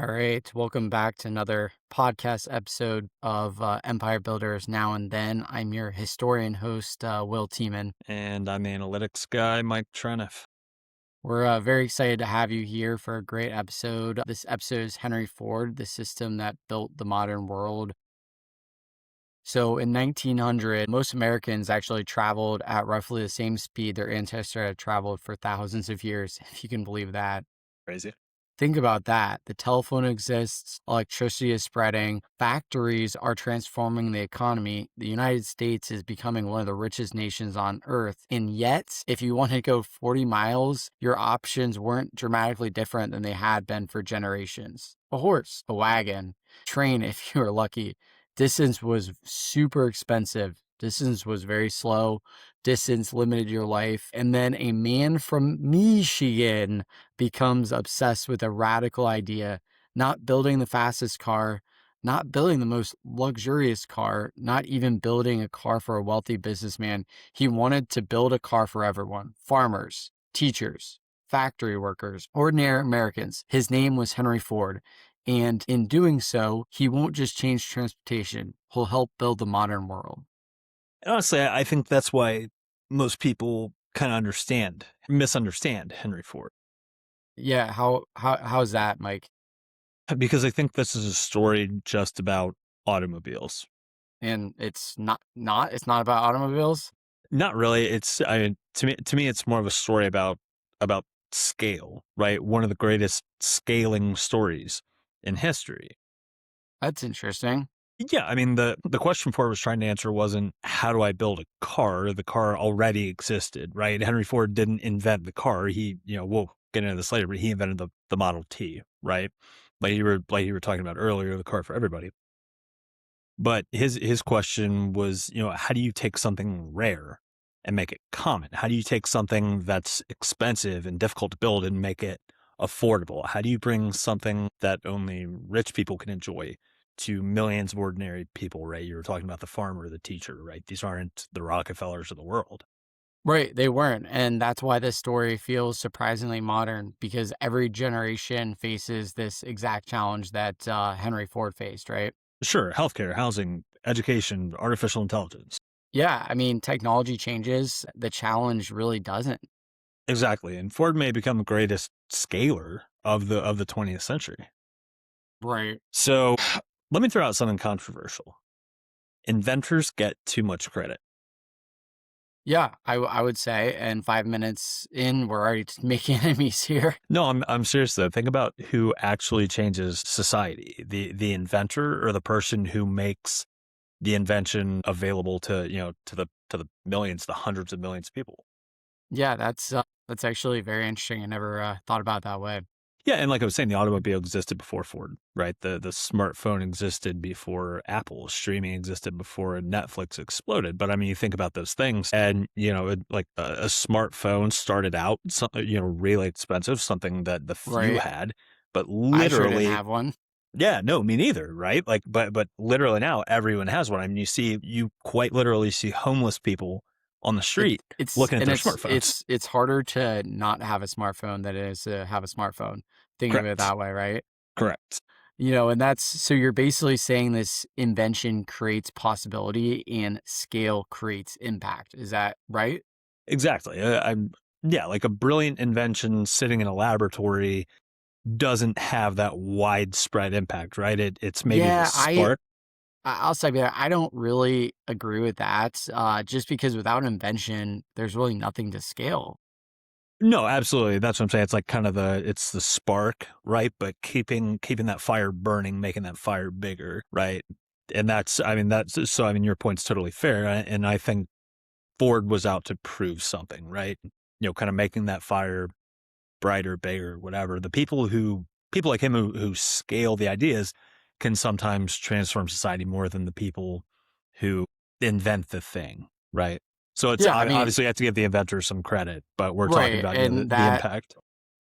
All right, welcome back to another podcast episode of Empire Builders Now and Then. I'm your historian host, Will Tiemann. And I'm analytics guy, Mike Treniff. We're very excited to have you here for a great episode. This episode is Henry Ford, the system that built the modern world. So in 1900, most Americans actually traveled at roughly the same speed their ancestors had traveled for thousands of years, if you can believe that. Crazy. Think about that. The telephone exists, electricity is spreading, factories are transforming the economy. The United States is becoming one of the richest nations on earth. And yet, if you want to go 40 miles, your options weren't dramatically different than they had been for generations. A horse, a wagon, train if you were lucky. Distance was super expensive. Distance was very slow. Distance limited your life. And then a man from Michigan becomes obsessed with a radical idea, not building the fastest car, not building the most luxurious car, not even building a car for a wealthy businessman. He wanted to build a car for everyone, farmers, teachers, factory workers, ordinary Americans. His name was Henry Ford. And in doing so, he won't just change transportation, he'll help build the modern world. And honestly, I think that's why most people kind of misunderstand Henry Ford. Yeah, how's that, Mike? Because I think this is a story just about automobiles. And it's it's not about automobiles? Not really. To me, it's more of a story about scale, right? One of the greatest scaling stories in history. That's interesting. Yeah, I mean, the question Ford was trying to answer wasn't how do I build a car? The car already existed, right? Henry Ford didn't invent the car. We'll get into this later, but he invented the Model T, right? Like you were talking about earlier, the car for everybody. But his question was, how do you take something rare and make it common? How do you take something that's expensive and difficult to build and make it affordable? How do you bring something that only rich people can enjoy to millions of ordinary people, right? You were talking about the farmer, the teacher, right? These aren't the Rockefellers of the world. Right, they weren't. And that's why this story feels surprisingly modern because every generation faces this exact challenge that Henry Ford faced, right? Sure, healthcare, housing, education, artificial intelligence. Yeah, I mean, technology changes, the challenge really doesn't. Exactly. And Ford may become the greatest scaler of the 20th century. Right. So let me throw out something controversial. Inventors get too much credit. Yeah, I would say, and 5 minutes in, we're already making enemies here. No, I'm serious though. Think about who actually changes society. The inventor or the person who makes the invention available to the millions, the hundreds of millions of people. Yeah, that's actually very interesting. I never thought about it that way. Yeah, and like I was saying, the automobile existed before Ford, right? The smartphone existed before Apple. Streaming existed before Netflix exploded. But I mean, you think about those things, and like a smartphone started out, really expensive, something that the few Right. had, but I sure didn't literally, have one. yeah, no, me neither, right? Like, but literally now everyone has one. I mean, you quite literally see homeless people on the It street it's looking at and their smartphones. it's harder to not have a smartphone than it is to have a smartphone. Think of it Correct. that way, right? Correct. And that's so you're basically saying this invention creates possibility and scale creates impact. Is that right? Exactly. Yeah, like a brilliant invention sitting in a laboratory doesn't have that widespread impact, right? It's maybe the Yeah, spark. I'll say that I don't really agree with that. Just because without invention, there's really nothing to scale. No, absolutely. That's what I'm saying. It's like kind of it's the spark, right? But keeping that fire burning, making that fire bigger, right? And I mean, your point's totally fair. And I think Ford was out to prove something, right? Kind of making that fire brighter, bigger, whatever. People like him who scale the ideas can sometimes transform society more than the people who invent the thing, right? So it's Yeah, I mean, obviously you have to give the inventor some credit, but we're talking right, about the and impact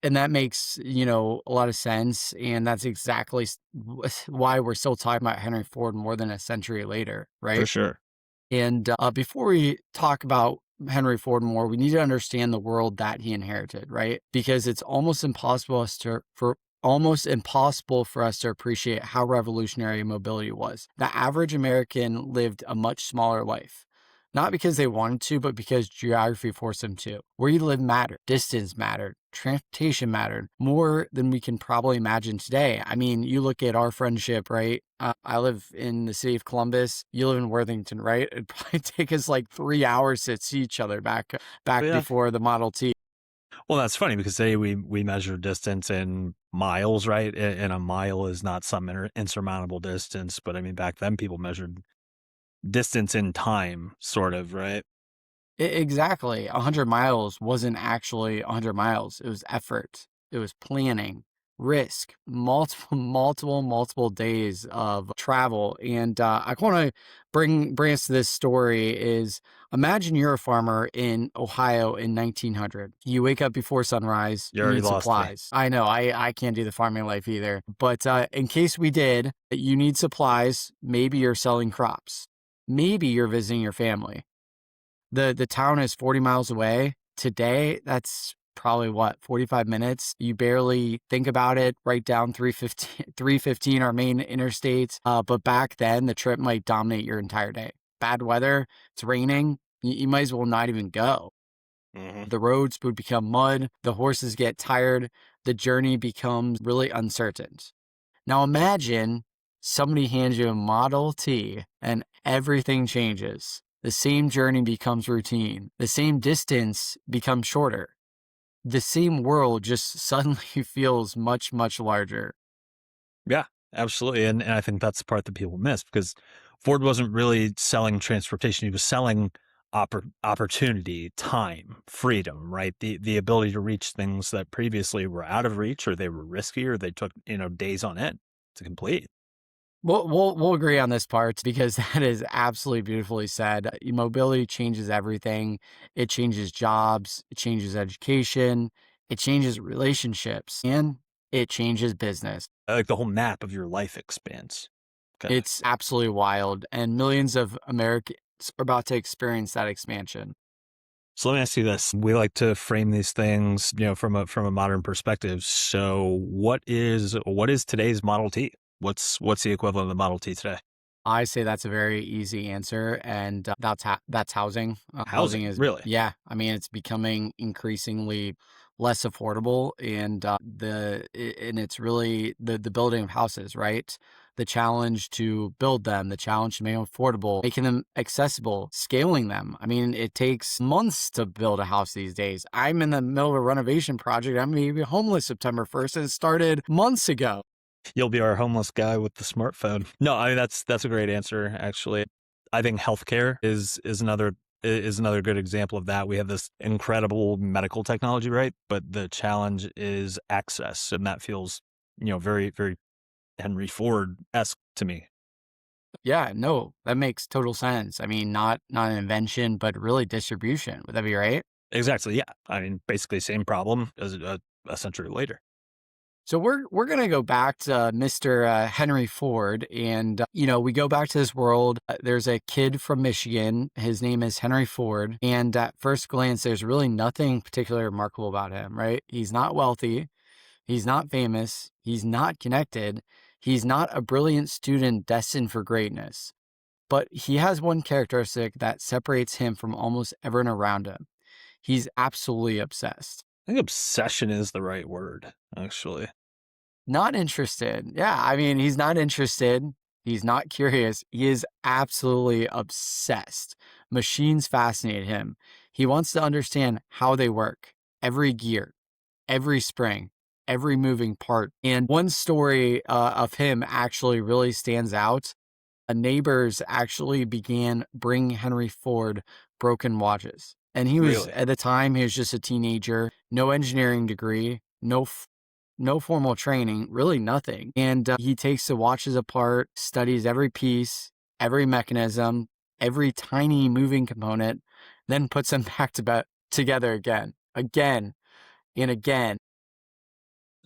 that makes a lot of sense, and that's exactly why we're still talking about Henry Ford more than a century later, for right? sure. And before we talk about Henry Ford more, we need to understand the world that he inherited, right? Because it's almost impossible almost impossible for us to appreciate how revolutionary mobility was. The average American lived a much smaller life. Not because they wanted to, but because geography forced them to. Where you live mattered, distance mattered, transportation mattered more than we can probably imagine today. I mean, you look at our friendship, right? I live in the city of Columbus. You live in Worthington, right? It'd probably take us like 3 hours to see each other back Yeah. before the Model T. Well, that's funny because today we measure distance in miles, right? And a mile is not some insurmountable distance, but I mean back then people measured distance in time, sort of, right? Exactly. 100 miles wasn't actually 100 miles. It was effort. It was planning, risk, multiple days of travel. And I want to bring us to this story is imagine you're a farmer in Ohio in 1900. You wake up before sunrise. You You already need lost me. supplies. I know I can't do the farming life either. But in case we did, you need supplies. Maybe you're selling crops. Maybe you're visiting your family. The town is 40 miles away. Today, that's probably what, 45 minutes. You barely think about it, write down 315 our main interstates. But back then, the trip might dominate your entire day. Bad weather, it's raining, you might as well not even go. Hmm. The roads would become mud, the horses get tired, the journey becomes really uncertain. Now imagine somebody hands you a Model T and everything changes. The same journey becomes routine. The same distance becomes shorter. The same world just suddenly feels much larger. Yeah, absolutely. And I think that's the part that people miss because Ford wasn't really selling transportation. He was selling opportunity, time, freedom, right? The ability to reach things that previously were out of reach or they were risky or they took, days on end to complete. We'll agree on this part because that is absolutely beautifully said. Mobility changes everything. It changes jobs, it changes education, it changes relationships, and it changes business. Like the whole map of your life expands. Kind of. It's absolutely wild, and millions of Americans are about to experience that expansion. So let me ask you this. We like to frame these things, from a modern perspective. So what is today's Model T? What's the equivalent of the Model T today? I say that's a very easy answer, and that's housing. Housing Housing, is, really? yeah. I mean, it's becoming increasingly less affordable, and and it's really the building of houses, right? The challenge to build them, the challenge to make them affordable, making them accessible, scaling them. I mean, it takes months to build a house these days. I'm in the middle of a renovation project. I'm going to be homeless September 1st, and it started months ago. You'll be our homeless guy with the smartphone. No, I mean that's a great answer, actually. I think healthcare is another good example of that. We have this incredible medical technology, right? But the challenge is access, and that feels, very, very Henry Ford-esque to me. Yeah, no, that makes total sense. I mean, not an invention, but really distribution. Would that be right? Exactly, yeah. I mean, basically same problem as a century later. So we're gonna go back to Mr. Henry Ford, and we go back to this world. There's a kid from Michigan. His name is Henry Ford, and at first glance, there's really nothing particularly remarkable about him. Right? He's not wealthy. He's not famous. He's not connected. He's not a brilliant student destined for greatness. But he has one characteristic that separates him from almost everyone around him. He's absolutely obsessed. I think obsession is the right word, actually. Not interested. Yeah, I mean, he's not interested. He's not curious. He is absolutely obsessed. Machines fascinate him. He wants to understand how they work, every gear, every spring, every moving part. And one story of him actually really stands out. Neighbors actually began bringing Henry Ford broken watches. And he was, Really? at the time, he was just a teenager, no engineering degree, no formal training, really nothing. And he takes the watches apart, studies every piece, every mechanism, every tiny moving component, then puts them together again and again.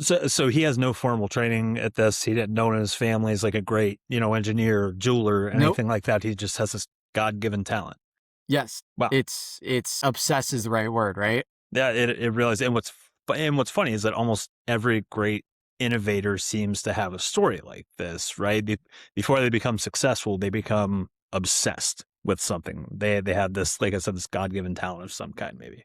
So he has no formal training at this. He didn't know his family is like a great, engineer, jeweler, Nope. anything like that. He just has this God-given talent. Yes. Wow. It's obsessed is the right word, right? Yeah, it realized. And what's funny is that almost every great innovator seems to have a story like this, right? Before they become successful, they become obsessed with something. They have this, like I said, this God-given talent of some kind, maybe.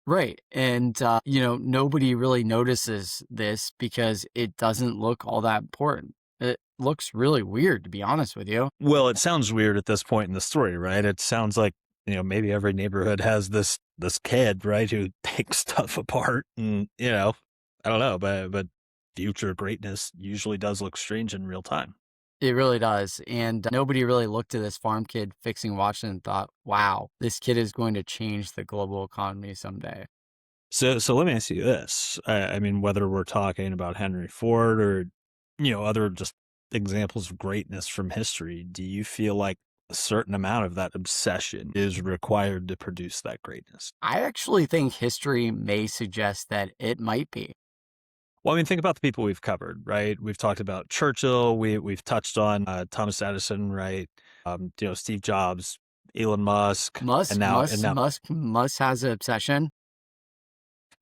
Right. And, nobody really notices this because it doesn't look all that important. It looks really weird, to be honest with you. Well, it sounds weird at this point in the story, right? It sounds like, maybe every neighborhood has this kid, right, who takes stuff apart and, I don't know, but future greatness usually does look strange in real time. It really does. And nobody really looked at this farm kid fixing watches and thought, wow, this kid is going to change the global economy someday. So let me ask you this. I mean, whether we're talking about Henry Ford or, other just examples of greatness from history, do you feel like a certain amount of that obsession is required to produce that greatness? I actually think history may suggest that it might be. Well, I mean, think about the people we've covered, right? We've talked about Churchill. We've touched on Thomas Edison, right? Steve Jobs, Elon Musk, and Musk, now and Musk, now Musk, Musk has an obsession.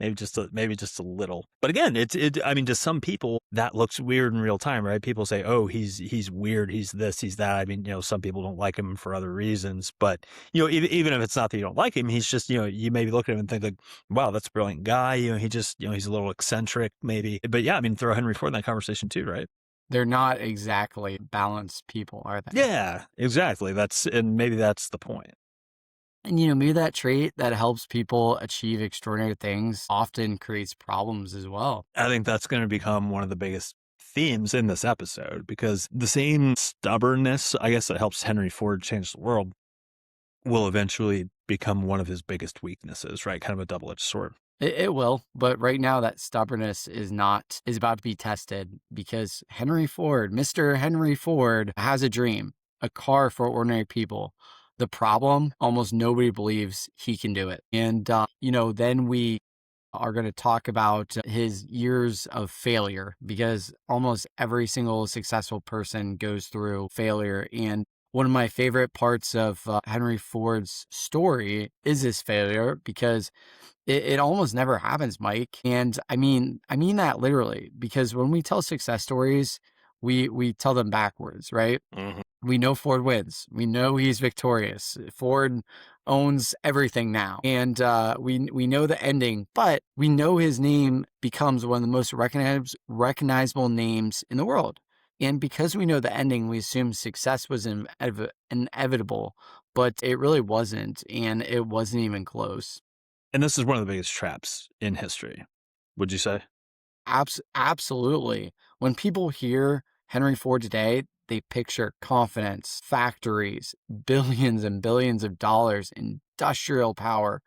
maybe just a little. But again, I mean, to some people that looks weird in real time, right? People say, "Oh, he's weird. He's this. He's that." I mean, some people don't like him for other reasons, but even if it's not that you don't like him, he's just you maybe look at him and think like, "Wow, that's a brilliant guy." He just he's a little eccentric, maybe. But yeah, I mean, throw Henry Ford in that conversation too, right? They're not exactly balanced people, are they? Yeah, exactly. And maybe that's the point. And maybe that trait that helps people achieve extraordinary things often creates problems as well. I think that's going to become one of the biggest themes in this episode because the same stubbornness, I guess, that helps Henry Ford change the world will eventually become one of his biggest weaknesses, right? Kind of a double-edged sword. It will, but right now that stubbornness is about to be tested because Henry Ford, Mr. Henry Ford, has a dream, a car for ordinary people. The problem, almost nobody believes he can do it. And, then we are going to talk about his years of failure because almost every single successful person goes through failure. And one of my favorite parts of Henry Ford's story is his failure because it almost never happens, Mike. And I mean that literally because when we tell success stories, we tell them backwards, right? Mhm. We know Ford wins. We know he's victorious. Ford owns everything now, and we know the ending, but we know his name becomes one of the most recognizable names in the world. And because we know the ending, we assume success was inevitable, but it really wasn't, and it wasn't even close. And this is one of the biggest traps in history, would you say? Absolutely. When people hear Henry Ford today, they picture confidence, factories, billions and billions of dollars, industrial power.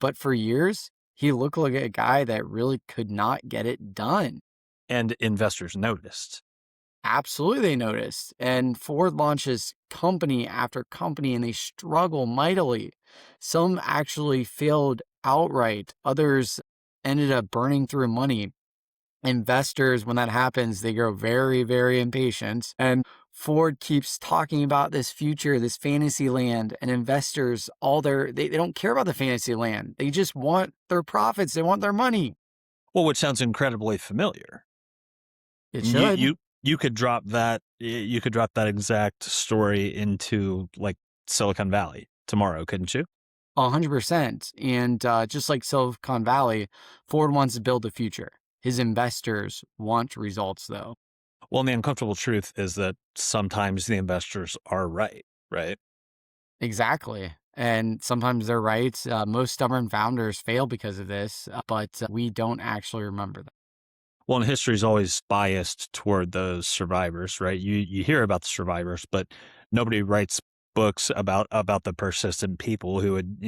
But for years, he looked like a guy that really could not get it done. And investors noticed. Absolutely, they noticed. And Ford launches company after company and they struggle mightily. Some actually failed outright, others ended up burning through money. Investors, when that happens, they grow very, very impatient. And Ford keeps talking about this future, this fantasy land, and investors, they don't care about the fantasy land. They just want their profits, they want their money. Well, which sounds incredibly familiar. It You should. you you could drop that you could drop that exact story into like Silicon Valley tomorrow, couldn't you? 100%. And just like Silicon Valley, Ford wants to build the future. His investors want results, though. Well, and the uncomfortable truth is that sometimes the investors are right, right? Exactly. And sometimes they're right. Most stubborn founders fail because of this, but we don't actually remember them. Well, and history is always biased toward those survivors, right? You hear about the survivors, but nobody writes books about the persistent people who would,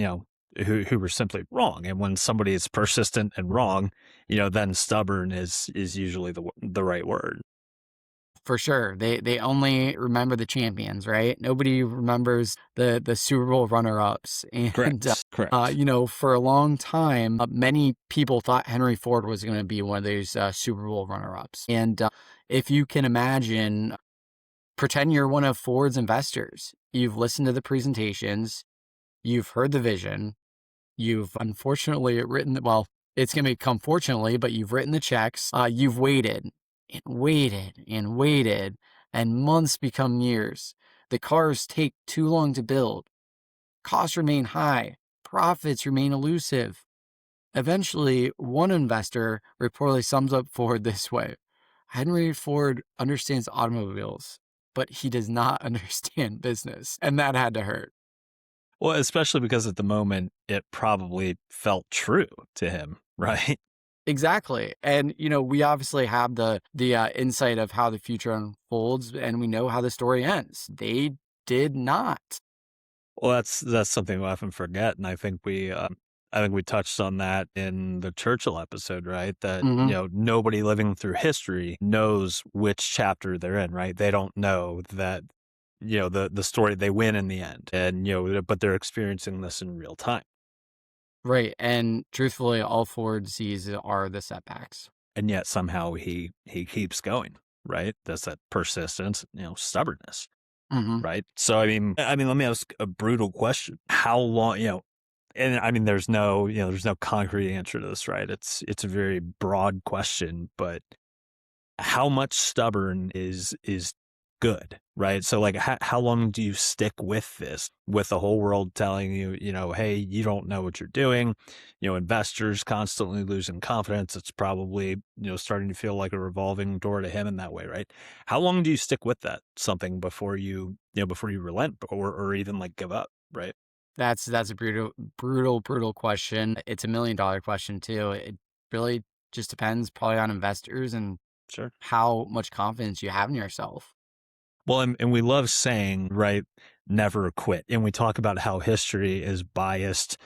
who were simply wrong. And when somebody is persistent and wrong, then stubborn is usually the right word. For sure. They only remember the champions, right? Nobody remembers the Super Bowl runner-ups. And Correct. Correct. for a long time, many people thought Henry Ford was going to be one of those Super Bowl runner-ups. And if you can imagine, pretend you're one of Ford's investors. You've listened to the presentations, you've heard the vision, you've unfortunately written, well, it's going to come fortunately, but you've written the checks, you've waited. and waited and waited, and months become years. The cars take too long to build. Costs remain high. Profits remain elusive. Eventually, one investor reportedly sums up Ford this way: Henry Ford understands automobiles, but he does not understand business. And that had to hurt. Well, especially because at the moment it probably felt true to him, right? Exactly. And we obviously have the insight of how the future unfolds, and we know how the story ends. They did not. Well, that's something we often forget, and I think we touched on that in the Churchill episode, right? That Hmm. nobody living through history knows which chapter they're in, right? They don't know that the story they win in the end, and but they're experiencing this in real time, Right. And truthfully, all Ford sees are the setbacks. and yet somehow he keeps going, right? That's that persistence, stubbornness. Hmm. Right. So I mean, let me ask a brutal question. How long, and I mean, there's no concrete answer to this, right? It's a very broad question, but how much stubborn is good, right? So like, how long do you stick with this, with the whole world telling you, hey, you don't know what you're doing, investors constantly losing confidence. It's probably, starting to feel like a revolving door to him in that way, right? How long do you stick with that something before before you relent or even like give up, right? That's a brutal, brutal, brutal question. It's $1 million question too. It really just depends probably on investors and Sure. how much confidence you have in yourself. Well, and we love saying, right, never quit. And we talk about how history is biased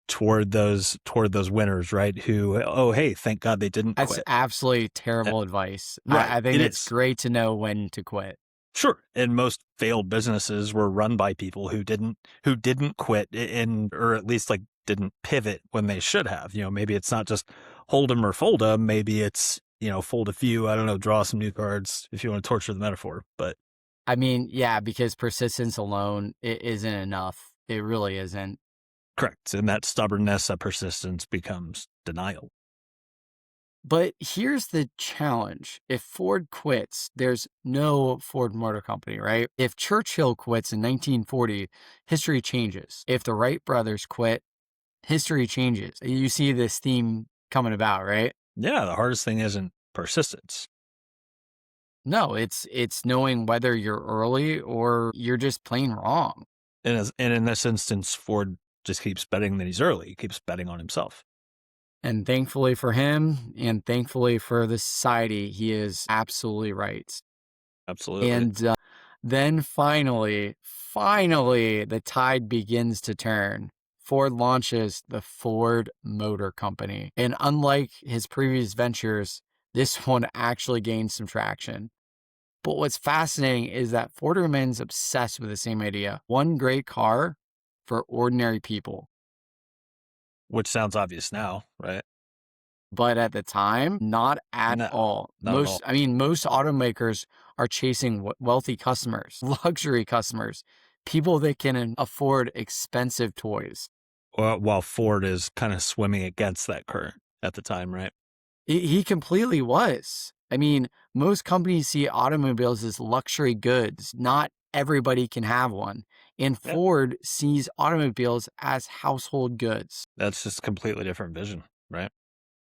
toward those winners, right? Who, oh, hey, thank God they didn't That's quit. absolutely Uh, terrible advice. Right. I think It it's is. great to know when to quit. Sure. And most failed businesses were run by people who didn't quit or at least like didn't pivot when they should have. Maybe it's not just hold 'em or fold 'em. Maybe it's, fold a few, I don't know, draw some new cards if you want to torture the metaphor. But I mean, yeah, because persistence alone it isn't enough. It really isn't. correct. And that stubbornness, that persistence becomes denial. But here's the challenge. If Ford quits, there's no Ford Motor Company, right? If Churchill quits in 1940, history changes. If the Wright brothers quit, history changes. You see this theme coming about, right? Yeah, the hardest thing isn't persistence. No, it's knowing whether you're early or you're just plain wrong. And in this instance, Ford just keeps betting that he's early. He keeps betting on himself. And thankfully for him and thankfully for the society, he is absolutely right. Absolutely. And then finally, the tide begins to turn. Ford launches the Ford Motor Company. And unlike his previous ventures, this one actually gains some traction. But what's fascinating is that Ford remains obsessed with the same idea: one great car for ordinary people. Which sounds obvious now, right? But at the time, not at No, all. not at all. Most automakers are chasing wealthy customers, luxury customers, people that can afford expensive toys. While Ford is kind of swimming against that current at the time, right? He completely was. I mean, most companies see automobiles as luxury goods. Not everybody can have one. And Yeah. Ford sees automobiles as household goods. That's just a completely different vision, right?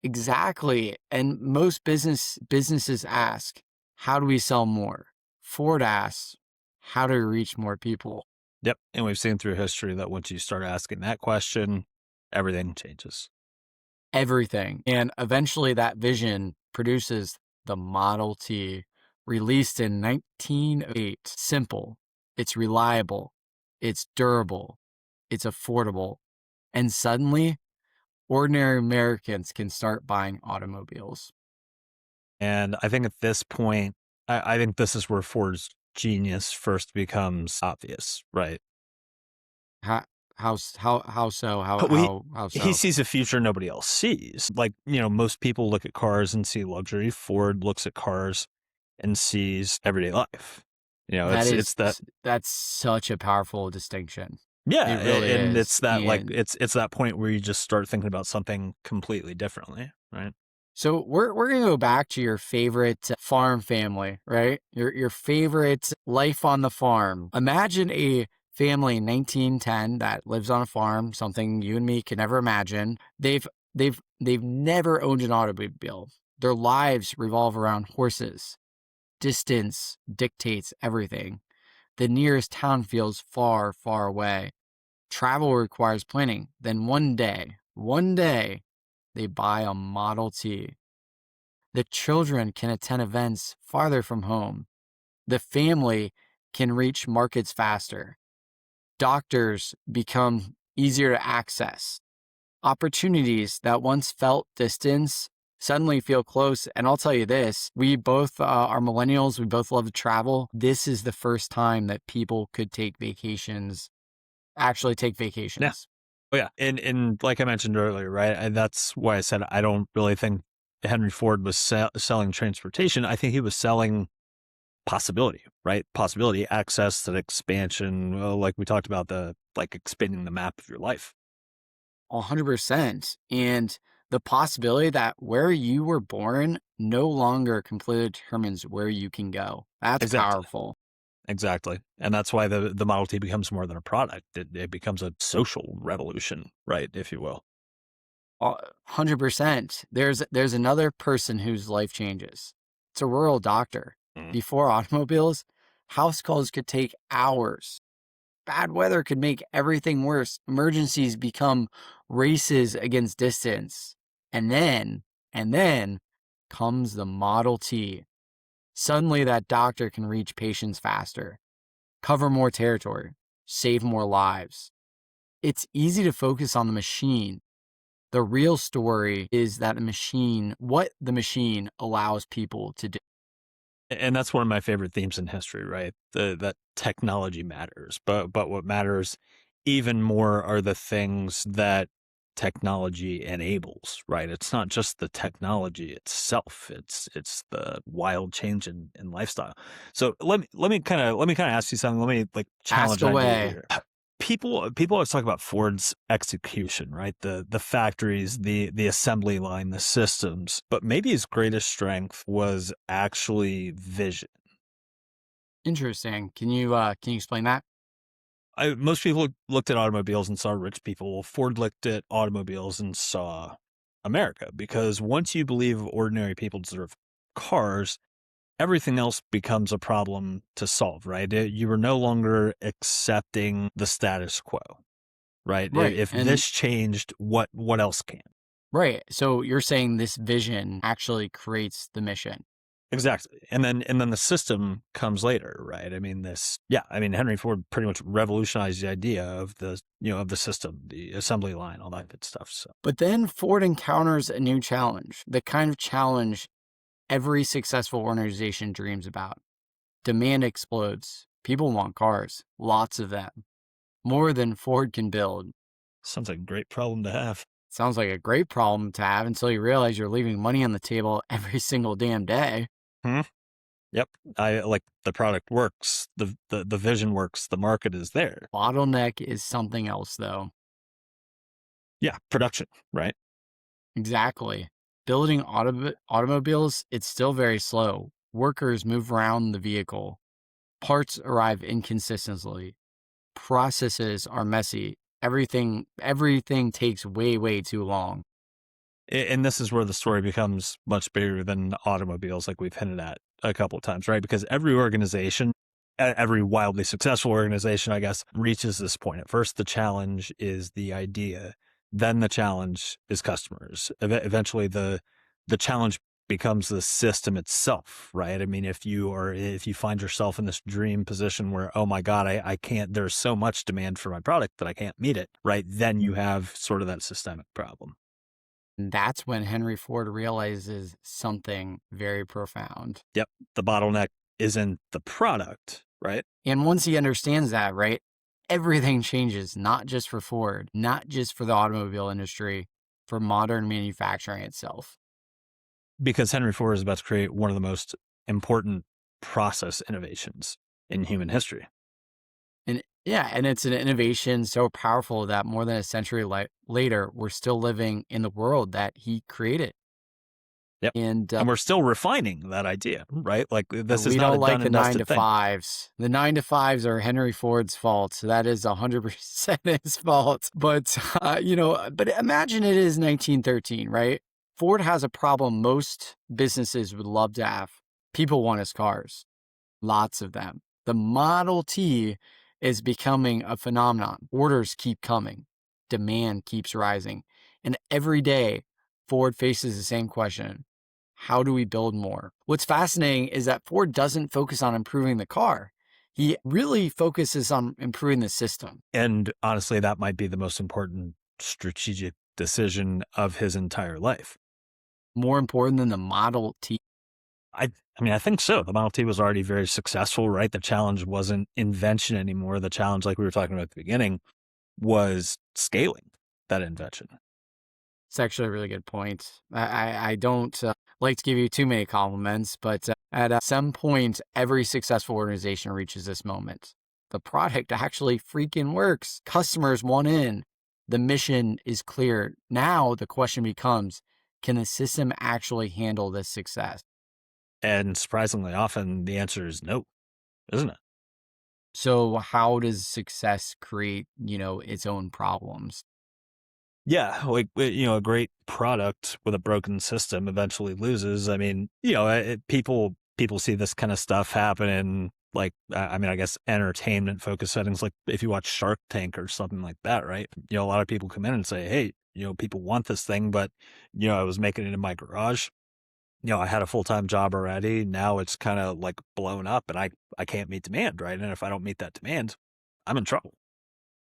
Exactly. And most businesses ask, how do we sell more? Ford asks, how do we reach more people? Yep. And we've seen through history that once you start asking that question, everything changes. Everything. And eventually that vision produces the Model T, released in 1908. Simple, it's reliable, it's durable, it's affordable. And suddenly, ordinary Americans can start buying automobiles. And I think at this point, I think this is where Ford's genius first becomes obvious, right? How how so? We How he so? sees a future nobody else sees. Like, most people look at cars and see luxury. Ford looks at cars and sees everyday life. That It's that that's such a powerful distinction. yeah, It really and is. it's that like And it's that point where you just start thinking about something completely differently, right? So we're gonna go back to your favorite farm family, right? Your favorite life on the farm. Imagine a family in 1910 that lives on a farm, something you and me can never imagine. They've never owned an automobile. Their lives revolve around horses. Distance dictates everything. The nearest town feels far, far away. Travel requires planning. Then one day, they buy a Model T. The children can attend events farther from home. The family can reach markets faster. Doctors become easier to access. Opportunities that once felt distance suddenly feel close. And I'll tell you this, we both are millennials. We both love to travel. This is the first time that people could take vacations, actually take Yeah. vacations. Oh, yeah. And like I mentioned earlier, right? That's why I said I don't really think Henry Ford was selling transportation. I think he was selling possibility, right? Possibility, access, and expansion. Well, like we talked about, the like expanding the map of your life. 100%. And the possibility that where you were born no longer completely determines where you can go. That's Exactly. powerful. Exactly. And that's why the Model T becomes more than a product. It becomes a social revolution, right? If you will. 100%. There's another person whose life changes. It's a rural doctor. Mhm. Before automobiles, house calls could take hours. Bad weather could make everything worse. Emergencies become races against distance. And then comes the Model T. Suddenly that doctor can reach patients faster, cover more territory, save more lives. It's easy to focus on the machine. The real story is that what the machine allows people to do. And that's one of my favorite themes in history, right? That technology matters, but what matters even more are the things that technology enables, right? It's not just the technology itself; it's the wild change in lifestyle. So let me kind of ask you something. Let me like Ask challenge an idea away. here. People always talk about Ford's execution, right? The factories, the assembly line, the systems. But maybe his greatest strength was actually vision. Interesting. Can you explain that? Most people looked at automobiles and saw rich people. Ford looked at automobiles and saw America, because once you believe ordinary people deserve cars, everything else becomes a problem to solve, right? You were no longer accepting the status quo, right? Right. If And this changed, what else can? right. So you're saying this vision actually creates the mission. Exactly. And then the system comes later, right? I mean I mean Henry Ford pretty much revolutionized the idea of the system, the assembly line, all that good stuff. So But then Ford encounters a new challenge, the kind of challenge every successful organization dreams about. Demand explodes. People want cars, lots of them, more than Ford can build. sounds like a great problem to have. Sounds like a great problem to have until you realize you're leaving money on the table every single damn day. Hmm? Yep. I like the product works, the vision works, the market is there. Bottleneck is something else, though. Yeah, production, right? Exactly. Building automobiles, it's still very slow. Workers move around the vehicle. Parts arrive inconsistently. Processes are messy. Everything takes way, way too long. And this is where the story becomes much bigger than automobiles, like we've hinted at a couple of times, right? Because every organization, every wildly successful organization, I guess, reaches this point. At first, the challenge is the idea, then the challenge is customers. Eventually, the challenge becomes the system itself, right? I mean, if you find yourself in this dream position where, oh my God, I can't, there's so much demand for my product that I can't meet it, right? Then you have sort of that systemic problem. And that's when Henry Ford realizes something very profound. Yep. The bottleneck isn't the product, right? And once he understands that, right, everything changes, not just for Ford, not just for the automobile industry, for modern manufacturing itself. Because Henry Ford is about to create one of the most important process innovations in human history. And yeah, and it's an innovation so powerful that more than a century later, we're still living in the world that he created. Yep. And And we're still refining that idea, right? Like this is we not a don't like done the and nine dusted to thing. fives. The nine to fives are Henry Ford's fault. So that is 100% his fault. But, but imagine it is 1913, right? Ford has a problem most businesses would love to have. People want his cars, lots of them. The Model T is becoming a phenomenon. Orders keep coming, demand keeps rising. And every day, Ford faces the same question: how do we build more? What's fascinating is that Ford doesn't focus on improving the car. He really focuses on improving the system. And honestly, that might be the most important strategic decision of his entire life. More important than the Model T. I I mean, I think so. The Model T was already very successful, right? The challenge wasn't invention anymore. The challenge, like we were talking about at the beginning, was scaling that invention. It's actually a really good point. I don't like to give you too many compliments, but at some point, every successful organization reaches this moment. The product actually freaking works. Customers want in. The mission is clear. Now the question becomes, can the system actually handle this success? And surprisingly often, the answer is no, isn't it? So how does success create, its own problems? Yeah, like a great product with a broken system eventually loses. I mean, people see this kind of stuff happen in like I mean, I guess entertainment focused settings. Like if you watch Shark Tank or something like that, right? A lot of people come in and say, "Hey, people want this thing, but I was making it in my garage. I had a full-time job already. Now it's kind of like blown up, and I can't meet demand, right? And if I don't meet that demand, I'm in trouble."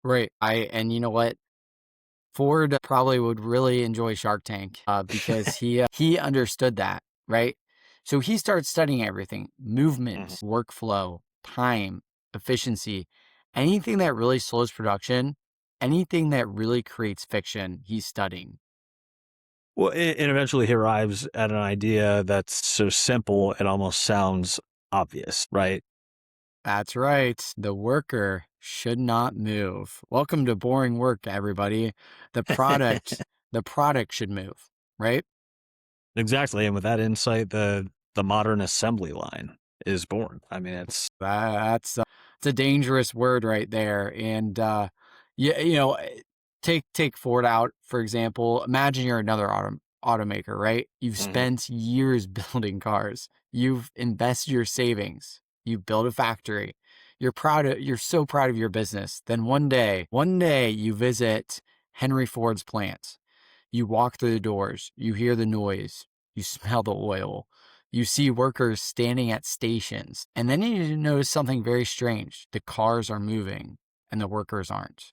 Right. And you know what? Ford probably would really enjoy Shark Tank because he understood that, right? So he starts studying everything: movement, workflow, time, efficiency, anything that really slows production, anything that really creates fiction, he's studying. Well, and eventually he arrives at an idea that's so simple it almost sounds obvious, right? That's right. The worker should not move. Welcome to boring work, everybody. The product, the product should move, right? Exactly, and with that insight, the modern assembly line is born. I mean, That's it's a dangerous word right there. And yeah, take Ford out for example. Imagine you're another automaker, right? You've Mhm. spent years building cars. You've invested your savings. You built a factory. You're so proud of your business. Then one day you visit Henry Ford's plant. You walk through the doors. You hear the noise. You smell the oil. You see workers standing at stations, and then you notice something very strange. The cars are moving and the workers aren't.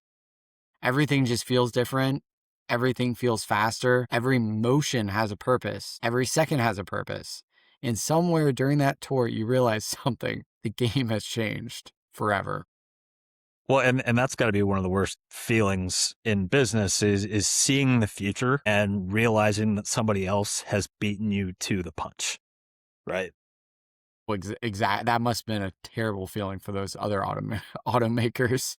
Everything just feels different. Everything feels faster. Every motion has a purpose. Every second has a purpose. And somewhere during that tour, you realize something. The game has changed forever. Well, and that's got to be one of the worst feelings in business is seeing the future and realizing that somebody else has beaten you to the punch, right? Exact. That must have been a terrible feeling for those other automakers.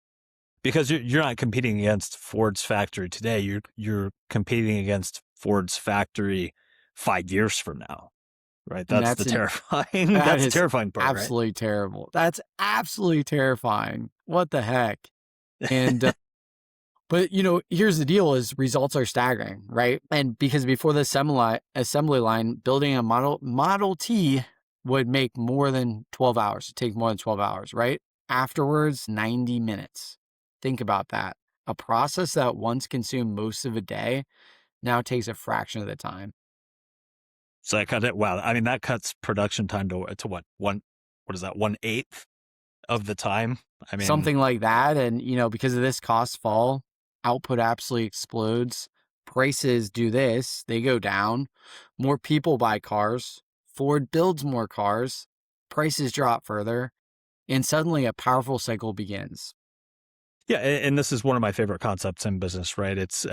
Because you're not competing against Ford's factory today. You're competing against Ford's factory 5 years from now, right? And That's the terrifying. that That's the is terrifying part, right? absolutely terrible. That's absolutely terrifying. What the heck? And but here's the deal: is results are staggering, right? And because before the assembly line, building a Model T would make more than 12 hours. Take more than 12 hours, right? Afterwards, 90 minutes. Think about that. A process that once consumed most of a day now takes a fraction of the time. So that cut it. Wow. I mean, that cuts production time to what? What is that? 1/8 of the time. I mean, Something like that. And, because of this cost fall, output absolutely explodes. Prices do this, they go down. More people buy cars. Ford builds more cars. Prices drop further. And suddenly a powerful cycle begins. yeah. And this is one of my favorite concepts in business, right? It's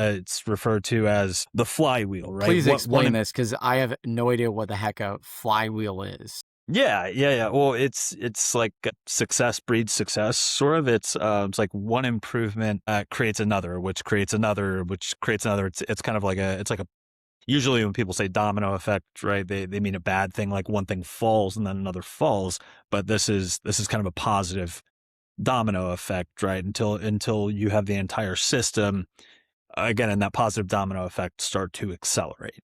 referred to as the flywheel, right? Please explain this because I have no idea what the heck a flywheel is. Yeah. Well, it's like success breeds success, sort of. It's like one improvement creates another, which creates another, which creates another. It's kind of like a Usually when people say domino effect, right, they mean a bad thing, like one thing falls and then another falls. But this is kind of a positive domino effect, right? Until you have the entire system again, and that positive domino effect start to accelerate.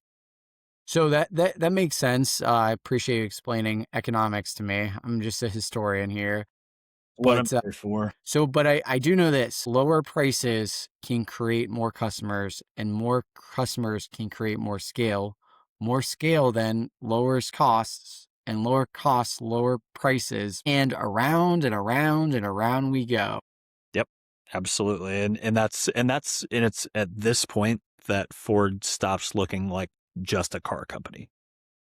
So that makes sense. I appreciate you explaining economics to me. I'm just a historian here. What I'm But here for. I do know this: lower prices can create more customers, and more customers can create more scale. More scale then lowers costs, and lower costs lower prices, and around and around and around we go. Yep, absolutely. And it's at this point that Ford stops looking like just a car company.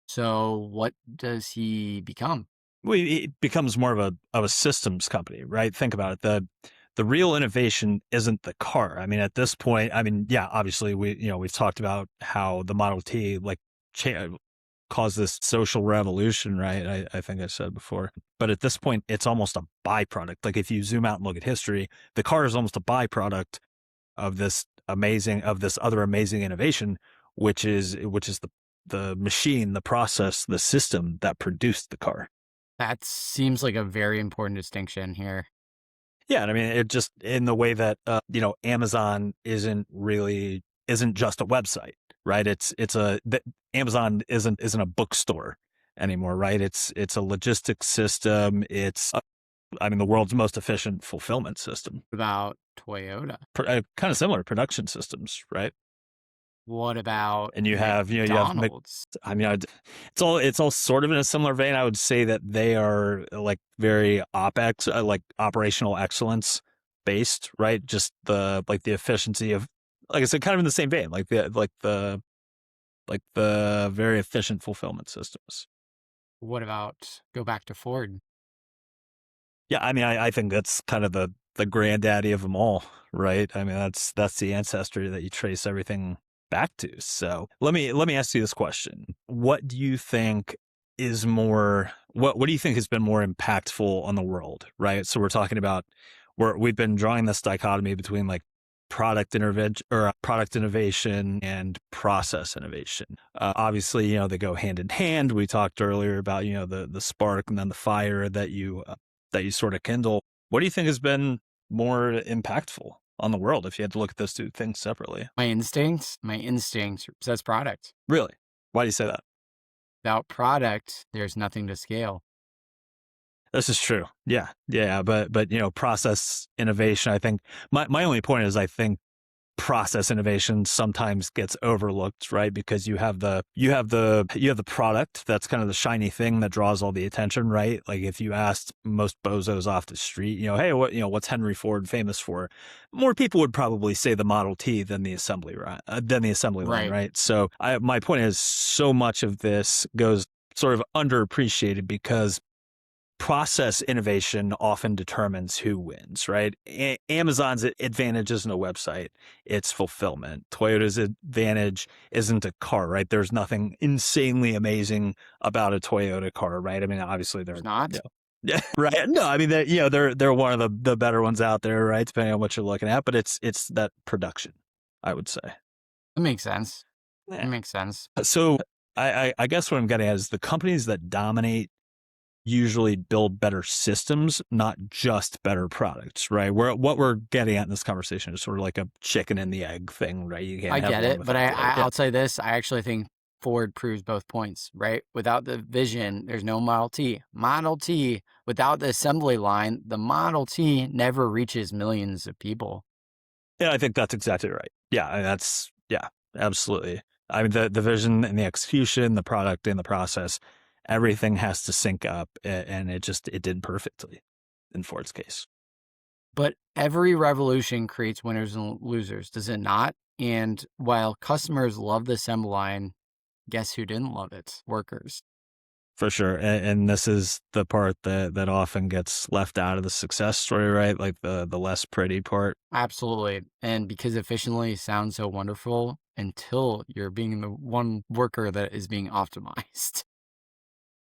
So what does he become? Well, it becomes more of a systems company, right? Think about it. The real innovation isn't the car. I mean, at this point, I mean, yeah, obviously we've talked about how the Model T caused this social revolution, right? I think I said before. But at this point, it's almost a byproduct. Like if you zoom out and look at history, the car is almost a byproduct of this other amazing innovation, which is the machine, the process, the system that produced the car. That seems like a very important distinction here. Yeah, and I mean, it just in the way that Amazon isn't just a website, right? Amazon isn't a bookstore anymore, right? It's a logistics system. I mean, the world's most efficient fulfillment system. About Toyota? Kind of similar production systems, right? What about And McDonald's? I mean, it's all sort of in a similar vein. I would say that they are like very OpEx, like operational excellence based, right? Just the efficiency of, like I said, kind of in the same vein, like the very efficient fulfillment systems. What about go back to Ford? Yeah, I mean, I think that's kind of the granddaddy of them all, right? I mean, that's the ancestry that you trace everything back to. So let me ask you this question: What do you think what do you think has been more impactful on the world, right? So we're talking about we've been drawing this dichotomy between like product intervention or product innovation and process innovation. Obviously, they go hand in hand. We talked earlier about the spark and then the fire that you sort of kindle. What do you think has been more impactful on the world if you had to look at those two things separately? My instincts says product. Really? Why do you say that? Without product, there's nothing to scale. This is true. Yeah. Yeah. But process innovation, I think my only point is I think process innovation sometimes gets overlooked, right? Because you have the product that's kind of the shiny thing that draws all the attention, right? Like if you asked most bozos off the street, hey, what's Henry Ford famous for? More people would probably say the Model T than the assembly line, Right. right? So my point is, so much of this goes sort of underappreciated because process innovation often determines who wins, right? Amazon's advantage isn't a website, it's fulfillment. Toyota's advantage isn't a car, right? There's nothing insanely amazing about a Toyota car, right? I mean, obviously There's they're, not. yeah, right. No, I mean they're one of the better ones out there, right? Depending on what you're looking at, but it's that production, I would say. It makes sense. It Yeah. makes sense. So I guess what I'm getting at is the companies that dominate usually build better systems, not just better products, right? What we're getting at in this conversation is sort of like a chicken and the egg thing, right? You I can't have get one it, but without the other. Yeah, I'll say this: I actually think Ford proves both points. Right? Without the vision, there's no Model T. Model T, without the assembly line, the Model T never reaches millions of people. yeah, I think that's exactly right. Yeah, yeah, absolutely. I mean, the vision and the execution, the product and the process, everything has to sync up, and it did perfectly in Ford's case. But every revolution creates winners and losers, does it not? And while customers love the assembly line, guess who didn't love it? Workers. For sure. And this is the part that often gets left out of the success story, right? Like the less pretty part. Absolutely. And because efficiently sounds so wonderful until you're being the one worker that is being optimized.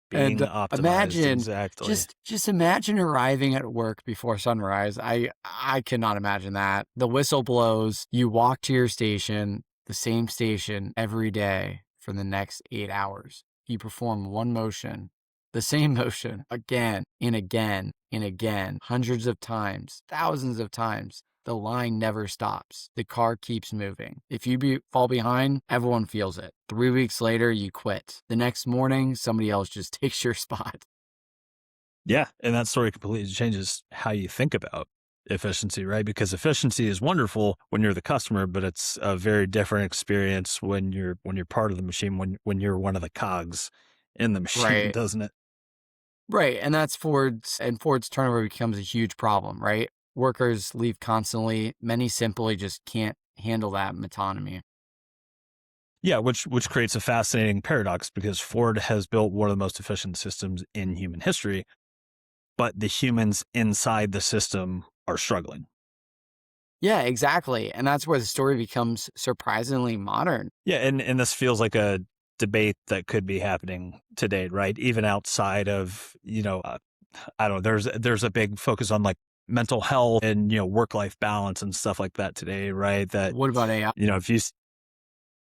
Being And optimized, imagine exactly. just imagine arriving at work before sunrise. I cannot imagine that. The whistle blows, you walk to your station, the same station every day for the next 8 hours. You perform one motion, the same motion again and again and again, hundreds of times, thousands of times. The line never stops. The car keeps moving. If you fall behind, everyone feels it. 3 weeks later, you quit. The next morning, somebody else just takes your spot. Yeah. And that story completely changes how you think about efficiency, right? Because efficiency is wonderful when you're the customer, but it's a very different experience when you're part of the machine, when you're one of the cogs in the machine, Right. doesn't it? Right. And that's Ford's turnover becomes a huge problem, right? Workers leave constantly. Many simply just can't handle that autonomy. Yeah, which creates a fascinating paradox because Ford has built one of the most efficient systems in human history, but the humans inside the system are struggling. Yeah, exactly. And that's where the story becomes surprisingly modern. Yeah, and this feels like a debate that could be happening today, right? Even outside of, I don't know, there's a big focus on like mental health and, work-life balance and stuff like that today, right? That, What about AI? if you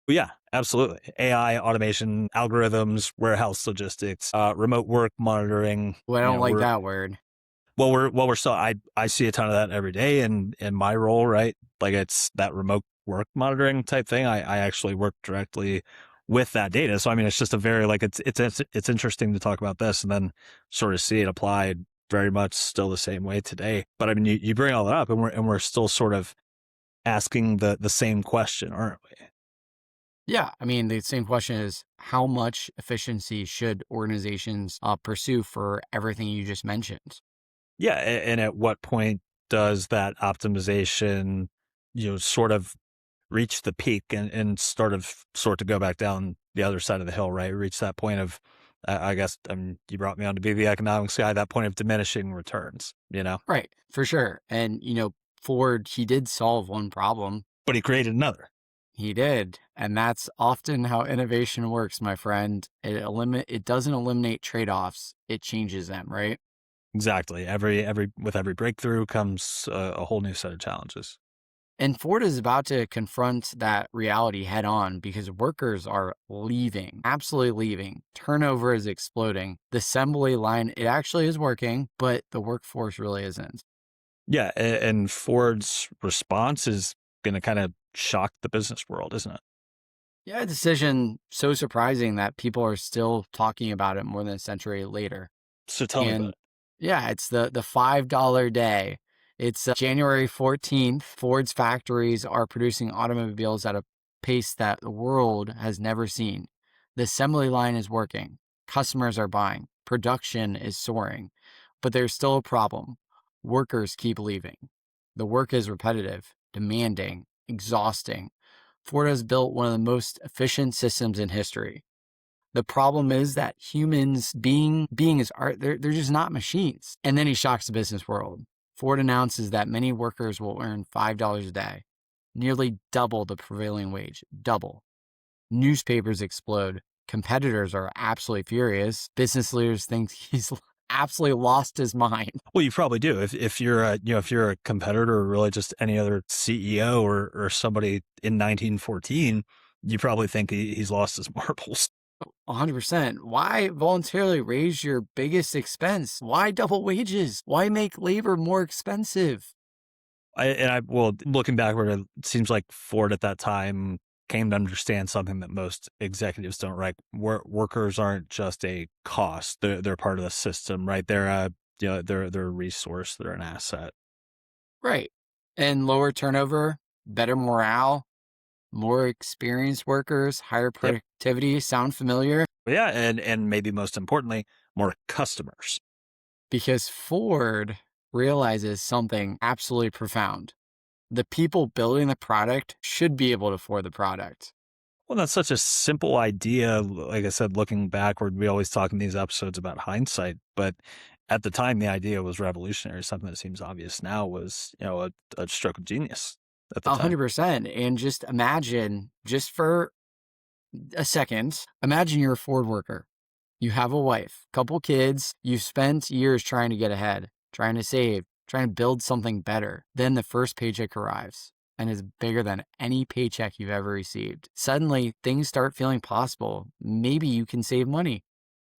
yeah, absolutely. AI, automation, algorithms, warehouse logistics, remote work monitoring. Well, I don't like that word. We're still, I see a ton of that every day in my role, right? Like it's that remote work monitoring type thing. I actually work directly with that data. So, I mean, it's just a very, like, it's interesting to talk about this and then sort of see it applied very much still the same way today. But I mean, you bring all that up and we're still sort of asking the same question, aren't we? Yeah. I mean, the same question is how much efficiency should organizations pursue for everything you just mentioned? Yeah, and at what point does that optimization, sort of reach the peak and sort to go back down the other side of the hill, right? Reach that point of, I guess, you brought me on to be the economics guy, that point of diminishing returns, Right. For sure. And, Ford, he did solve one problem. but he created another. He did. And that's often how innovation works, my friend. It doesn't eliminate trade-offs. It changes them, right? Exactly. With every breakthrough comes a whole new set of challenges. And Ford is about to confront that reality head on because workers are leaving, absolutely leaving. Turnover is exploding. The assembly line, it actually is working, but the workforce really isn't. Yeah, and Ford's response is going to kind of shock the business world, isn't it? Yeah, a decision so surprising that people are still talking about it more than a century later. So tell me about And it. yeah, it's the $5 day. It's January 14th. Ford's factories are producing automobiles at a pace that the world has never seen. The assembly line is working. Customers are buying. Production is soaring. But there's still a problem. Workers keep leaving. The work is repetitive, demanding, exhausting. Ford has built one of the most efficient systems in history. The problem is that humans being as art, they're just not machines. And then he shocks the business world. Ford announces that many workers will earn $5 a day, nearly double the prevailing wage. Double. Newspapers explode. Competitors are absolutely furious. Business leaders think he's absolutely lost his mind. Well, you probably do. If you're if you're a competitor or really just any other CEO or somebody in 1914, you probably think he's lost his marbles. 100%. Why voluntarily raise your biggest expense? Why double wages? Why make labor more expensive? Well, looking backward, it seems like Ford at that time came to understand something that most executives don't, right? Workers aren't just a cost; they're part of the system, right? They're they're a resource, they're an asset. Right. And lower turnover, better morale, more experienced workers, higher Yep. productivity. Sound familiar? Yeah, and maybe most importantly, more customers. Because Ford realizes something absolutely profound. The people building the product should be able to afford the product. Well, that's such a simple idea. Like I said, looking backward, we always talk in these episodes about hindsight, but at the time, the idea was revolutionary. Something that seems obvious now was, a stroke of genius at the time. 100%. And just imagine, just for a second, imagine you're a Ford worker. You have a wife, couple kids. You've spent years trying to get ahead, trying to save, trying to build something better. Then the first paycheck arrives and is bigger than any paycheck you've ever received. Suddenly, things start feeling possible. Maybe you can save money.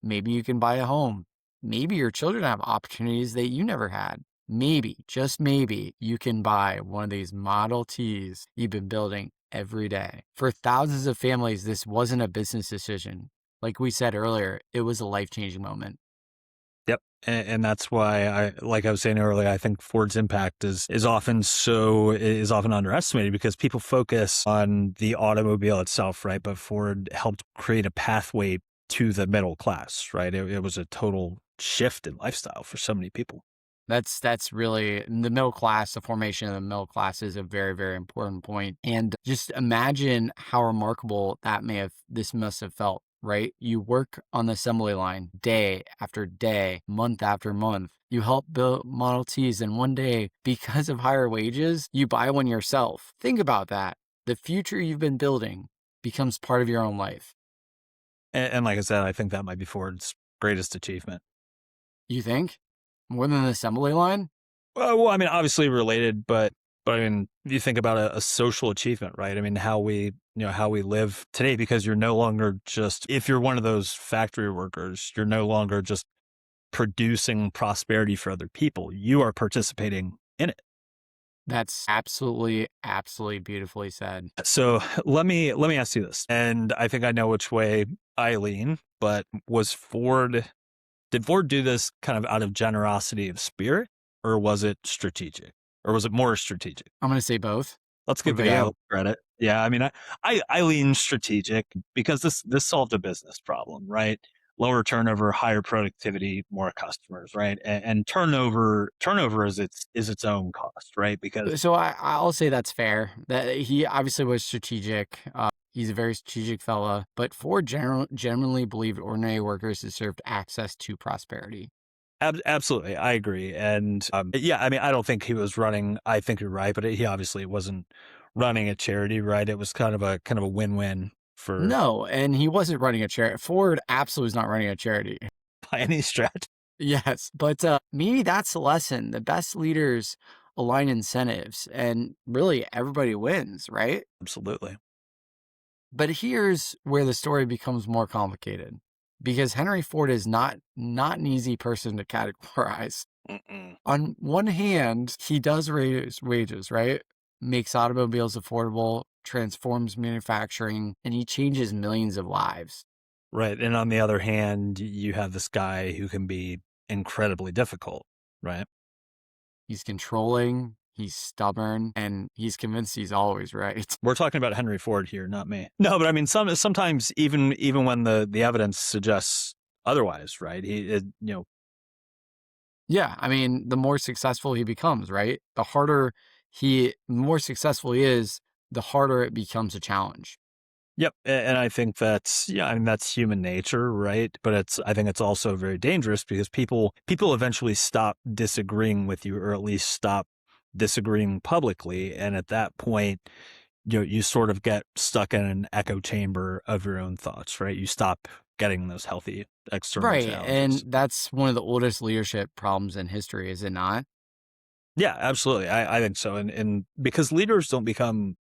Maybe you can buy a home. Maybe your children have opportunities that you never had. Maybe, just maybe, you can buy one of these Model Ts you've been building every day. For thousands of families, this wasn't a business decision. Like we said earlier, it was a life-changing moment. Yep. And that's why like I was saying earlier, I think Ford's impact is often underestimated because people focus on the automobile itself, right? But Ford helped create a pathway to the middle class, right? It was a total shift in lifestyle for so many people. That's really the middle class, the formation of the middle class is a very, very important point. And just imagine how remarkable this must have felt, right? You work on the assembly line day after day, month after month. You help build Model Ts, and one day, because of higher wages, you buy one yourself. Think about that. The future you've been building becomes part of your own life. And like I said, I think that might be Ford's greatest achievement. You think? More than an assembly line? Well, I mean, obviously related, but I mean, you think about a social achievement, right? I mean, how we live today, because you're no longer just, if you're one of those factory workers, you're no longer just producing prosperity for other people. You are participating in it. That's absolutely, absolutely beautifully said. So let me ask you this, and I think I know which way I lean, but did Ford do this kind of out of generosity of spirit, or was it strategic? Or was it more strategic? I'm gonna say both. Let's What give the about guy a you? little credit. Yeah, I mean, I lean strategigic because this solved a business problem, right? Lower turnover, higher productivity, more customers, right? And turnover is its own cost, right? Because So I'll say that's fair. That he obviously was strategic. He's a very strategic fella, but Ford genuinely believed ordinary workers deserved access to prosperity. absolutely, I agree. And yeah, I mean, I don't think he was running. I think you're right, but he obviously wasn't running a charity, right? It was kind of a win-win for No, and he wasn't running a charity. Ford absolutely was not running a charity. by any stretch. Yes, but maybe that's the lesson. The best leaders align incentives, and really everybody wins, right? Absolutely. But here's where the story becomes more complicated because Henry Ford is not an easy person to categorize. Mm-mm. On one hand, he does raise wages, right? Makes automobiles affordable, transforms manufacturing, and he changes millions of lives. Right. And on the other hand, you have this guy who can be incredibly difficult, right? He's controlling, he's stubborn, and he's convinced he's always right. We're talking about Henry Ford here, not me. No, but I mean, sometimes even when the evidence suggests otherwise, right? Yeah, I mean, the more successful he becomes, right? The more successful he is, the harder it becomes a challenge. Yep. And I think that's, yeah, I mean, that's human nature, right? But I think it's also very dangerous because people eventually stop disagreeing with you, or at least stop disagreeing publicly. And at that point, you sort of get stuck in an echo chamber of your own thoughts, right? You stop getting those healthy external Right, and challenges. that's one of the oldest leadership problems in history, is it not? Yeah, absolutely. I think so. And because leaders don't become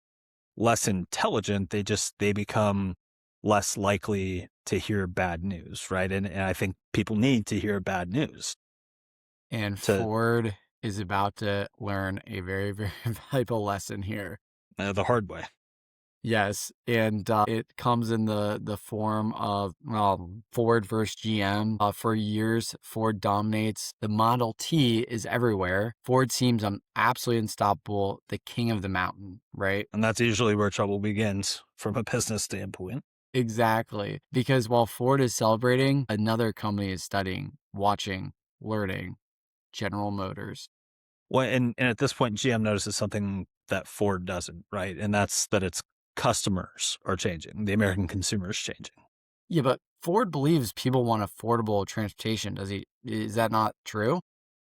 less intelligent, they become less likely to hear bad news, right? And I think people need to hear bad news And to Ford is about to learn a very, very valuable lesson here. the hard way. Yes, and it comes in the form of Ford versus GM. For years, Ford dominates. The Model T is everywhere. Ford seems absolutely unstoppable, the king of the mountain, right? And that's usually where trouble begins from a business standpoint. Exactly. Because while Ford is celebrating, another company is studying, watching, learning. General Motors. Well, and at this point, GM notices something that Ford doesn't, right? And that's that its customers are changing. The American consumer is changing. Yeah, but Ford believes people want affordable transportation. Is that not true?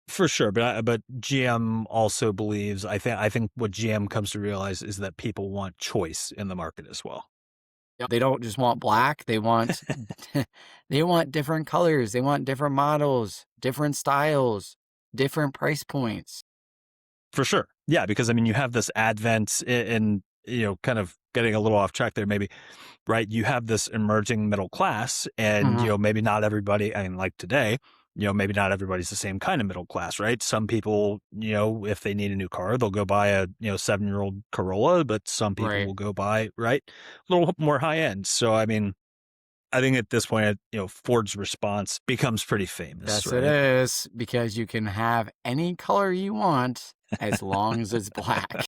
For sure, but GM also believes. I think what GM comes to realize is that people want choice in the market as well. Yep. They don't just want black, they want they want different colors, they want different models, different styles, different price points. For sure. Yeah, because I mean, you have this advent and, kind of getting a little off track there, maybe, right? You have this emerging middle class, and, Mhm. maybe not everybody, I mean, like today, maybe not everybody's the same kind of middle class, right? Some people, if they need a new car, they'll go buy a, 7-year-old Corolla, but some people Right. will go buy, right, a little more high end. So, I mean, I think at this point, Ford's response becomes pretty famous, Yes, it right? is, because you can have any color you want as long as it's black.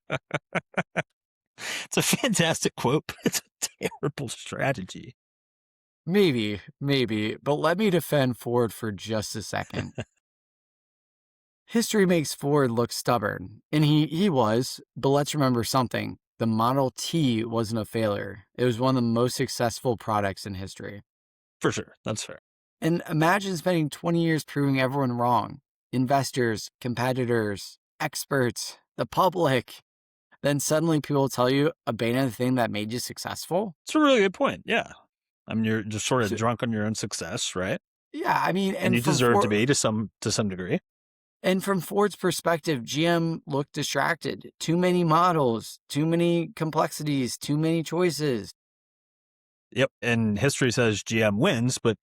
It's a fantastic quote, but it's a terrible strategy. Maybe, but let me defend Ford for just a second. History makes Ford look stubborn, and he was, but let's remember something. The Model T wasn't a failure. It was one of the most successful products in history. For sure. That's fair. And imagine spending 20 years proving everyone wrong. Investors, competitors, experts, the public. Then suddenly people tell you abandon the thing that made you successful. It's a really good point. Yeah. I mean, you're just sort of So, drunk on your own success, right? yeah, I mean, And you deserve to be to some degree. And from Ford's perspective, GM looked distracted. Too many models, too many complexities, too many choices. Yep. And history says GM wins, but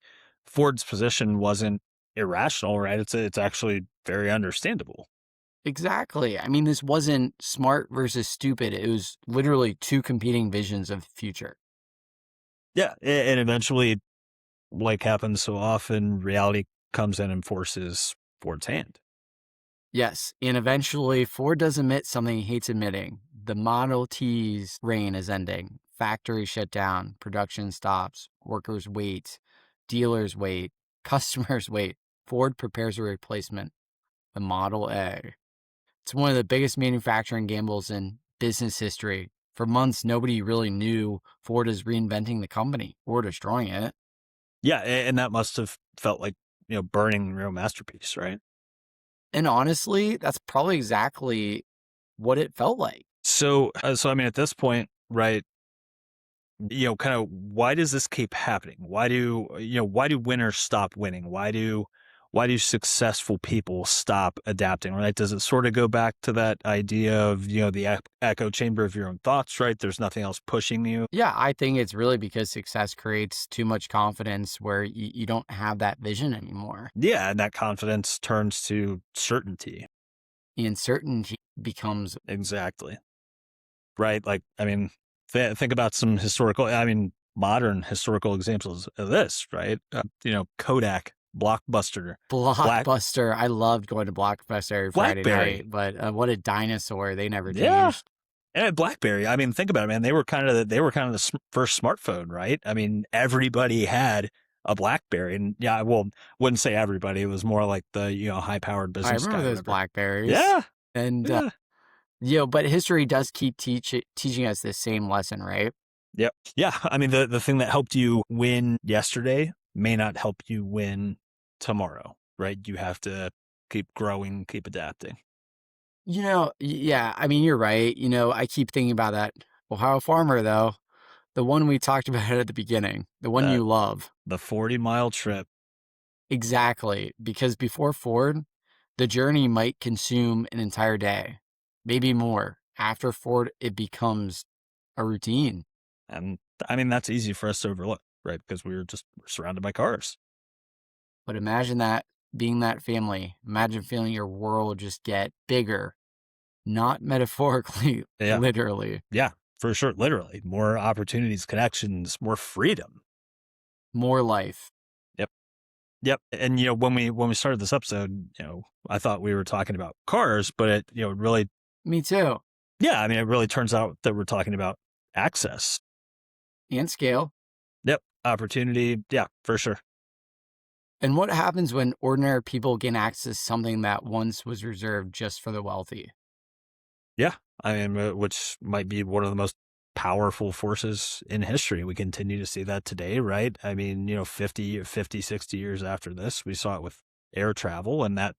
Ford's position wasn't irrational, right? It's actually very understandable. Exactly. I mean, this wasn't smart versus stupid. It was literally two competing visions of the future. Yeah. And eventually, like happens so often, reality comes in and forces Ford's hand. Yes, and eventually Ford does admit something he hates admitting. The Model T's reign is ending. Factories shut down, production stops, workers wait, dealers wait, customers wait. Ford prepares a replacement, the Model A. It's one of the biggest manufacturing gambles in business history. For months, nobody really knew Ford is reinventing the company or destroying it. Yeah. And that must have felt like, burning a real masterpiece, right? And honestly, that's probably exactly what it felt like. So I mean, at this point, right? Kind of why does this keep happening? Why do winners stop winning? Why do successful people stop adapting? Right? Does it sort of go back to that idea of the echo chamber of your own thoughts? Right? There's nothing else pushing you. Yeah, I think it's really because success creates too much confidence where you don't have that vision anymore. Yeah, and that confidence turns to certainty. The uncertainty becomes Exactly. Right? Like, I mean, think about some modern historical examples of this. Right? Kodak, Blockbuster, Black Blockbuster. I loved going to Blockbuster every Friday BlackBerry. night, but what a dinosaur. They never Yeah. changed. And BlackBerry, I mean, think about it, man. They were kind of the first smartphone, right? I mean, everybody had a BlackBerry, and yeah, well, wouldn't say everybody. It was more like the high-powered I business remember guy, those whatever. Blackberries. Yeah, And, yeah, but history does keep teaching us this same lesson, right? yep, yeah. I mean, the thing that helped you win yesterday may not help you win tomorrow, right? You have to keep growing, keep adapting. Yeah, I mean, you're right. I keep thinking about that Ohio farmer, though, the one we talked about at the beginning, the one That you love. the 40-mile trip. Exactly, because before Ford, the journey might consume an entire day, maybe more. After Ford, it becomes a routine. And I mean, that's easy for us to overlook, right? Because we're surrounded by cars. But imagine that being that family. Imagine feeling your world just get bigger, not metaphorically, Yeah. literally, Yeah, for sure. Literally, more opportunities, connections, more freedom. more life. Yep. Yep. And when we started this episode, I thought we were talking about cars, but it really, Me too. yeah, I mean, it really turns out that we're talking about access. And scale. Yep. Opportunity. Yeah, for sure. And what happens when ordinary people gain access to something that once was reserved just for the wealthy? Yeah. I mean, which might be one of the most powerful forces in history. We continue to see that today, right? I mean, 60 years after this, we saw it with air travel and that,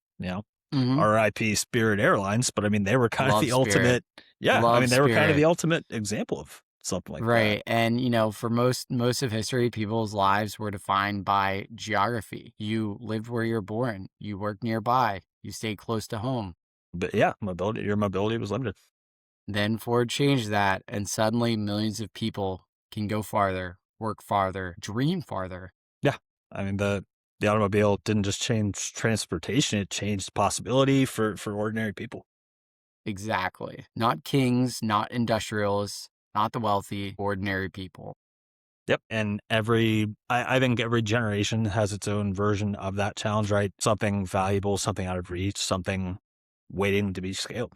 Hmm. RIP Spirit Airlines, but I mean, they were kind of Love the Spirit. ultimate. Yeah, I Love mean, they were kind of Spirit. the ultimate example of something like that. Right. And for most of history, people's lives were defined by geography. You lived where you're born, you worked nearby, you stayed close to home. But yeah, your mobility was limited. Then Ford changed that, and suddenly millions of people can go farther, work farther, dream farther. Yeah. I mean, the automobile didn't just change transportation, it changed possibility for ordinary people. Exactly. Not kings, not industrialists, not the wealthy, ordinary people. Yep. And I think every generation has its own version of that challenge, right? Something valuable, something out of reach, something waiting to be scaled.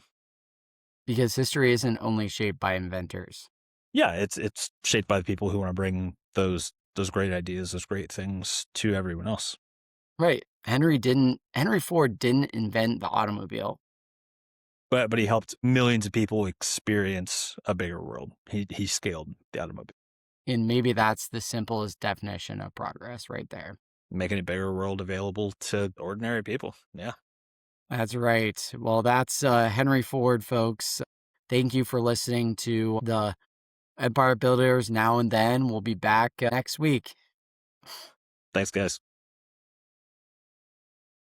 Because history isn't only shaped by inventors. Yeah, it's shaped by the people who want to bring those great ideas, those great things to everyone else. Right. Henry Ford didn't invent the automobile. But he helped millions of people experience a bigger world. He scaled the automobile, And maybe that's the simplest definition of progress right there. making a bigger world available to ordinary people. Yeah. That's right. Well, that's Henry Ford, folks. Thank you for listening to the Empire Builders Now and Then. We'll be back next week. Thanks, guys.